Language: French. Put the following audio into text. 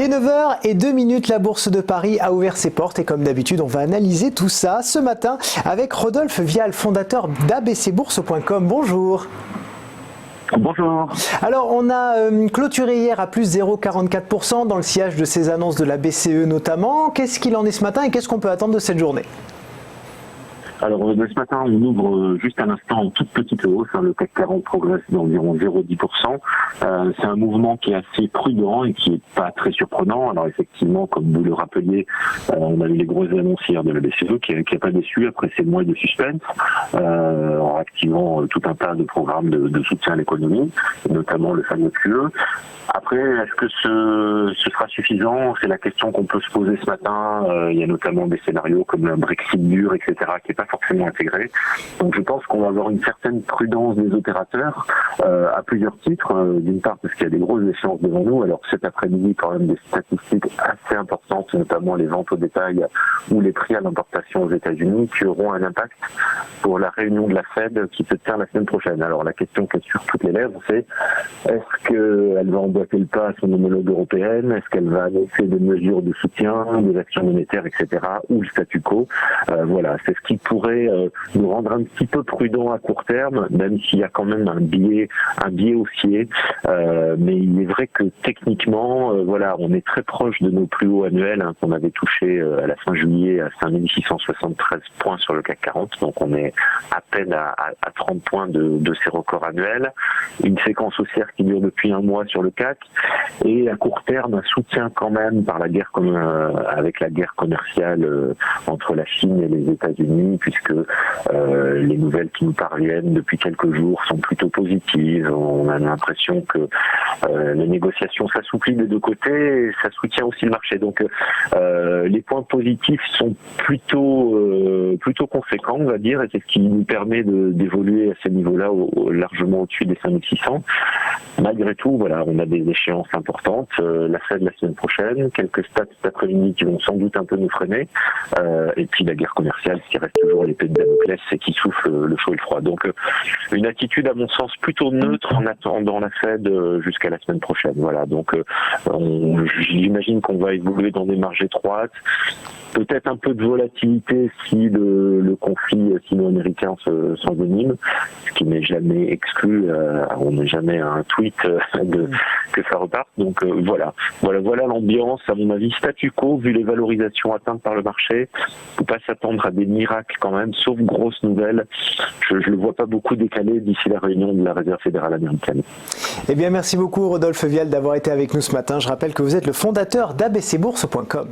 Il est 9h02, la Bourse de Paris a ouvert ses portes et comme d'habitude, on va analyser tout ça ce matin avec Rodolphe Vial, fondateur d'abcbourse.com. Bonjour. Bonjour. Alors, on a clôturé hier à plus 0,44% dans le sillage de ces annonces de la BCE notamment. Qu'est-ce qu'il en est ce matin et qu'est-ce qu'on peut attendre de cette journée ? Alors ce matin, on ouvre juste à l'instant en toute petite hausse. Le CAC 40 progresse d'environ 0,10%. C'est un mouvement qui est assez prudent et qui est pas très surprenant. Alors effectivement, comme vous le rappeliez, on a eu les grosses annonces hier de la BCE qui n'a pas déçu après ces mois de suspense, en activant tout un tas de programmes de soutien à l'économie, notamment le fameux QE. Après, est-ce que ce sera suffisant ? C'est la question qu'on peut se poser ce matin. Il y a notamment des scénarios comme le Brexit dur, etc., qui n'est pas forcément intégré. Donc je pense qu'on va avoir une certaine prudence des opérateurs à plusieurs titres. D'une part, parce qu'il y a des grosses échéances devant nous. Alors cet après-midi, quand même, des statistiques assez importantes, notamment les ventes au détail ou les prix à l'importation aux États-Unis, qui auront un impact pour la réunion de la Fed qui se tient la semaine prochaine. Alors la question qui est sur toutes les lèvres, c'est est-ce qu'elle va emboîter le pas à son homologue européenne ? Est-ce qu'elle va annoncer des mesures de soutien, des actions monétaires, etc., ou le statu quo ? Voilà, c'est ce qui pourrait nous rendre un petit peu prudents à court terme, même s'il y a quand même un biais haussier. Mais il est vrai que techniquement, voilà, on est très proche de nos plus hauts annuels qu'on avait touché à la fin juillet à 5673 points sur le CAC 40. Donc on est à peine à 30 points de ces records annuels. Une séquence haussière qui dure depuis un mois sur le CAC. Et à court terme, un soutien quand même par la guerre avec la guerre commerciale entre la Chine et les États-Unis, puisque les nouvelles qui nous parviennent depuis quelques jours sont plutôt positives. On a l'impression que les négociations s'assouplissent des deux côtés et ça soutient aussi le marché. Donc les points positifs sont plutôt conséquents, on va dire, et c'est ce qui nous permet d'évoluer à ces niveaux-là largement au-dessus des 5600. Malgré tout, voilà, on a des échéances importantes, la Fed la semaine prochaine, quelques stats cet après-midi qui vont sans doute un peu nous freiner, et puis la guerre commerciale qui reste toujours l'épée de Damoclès et qui souffle le chaud et le froid. Donc une attitude à mon sens plutôt neutre en attendant la Fed jusqu'à la semaine prochaine. Voilà, donc j'imagine qu'on va évoluer dans des marges étroites. Peut-être un peu de volatilité si le conflit sino-américain s'envenime, ce qui n'est jamais exclu. On n'est jamais à un tweet que ça reparte. Donc voilà l'ambiance, à mon avis, statu quo, vu les valorisations atteintes par le marché. Il ne faut pas s'attendre à des miracles quand même, sauf grosses nouvelles. Je ne le vois pas beaucoup décaler d'ici la réunion de la Réserve fédérale américaine. Eh bien, merci beaucoup Rodolphe Vial d'avoir été avec nous ce matin. Je rappelle que vous êtes le fondateur d'abcbourse.com.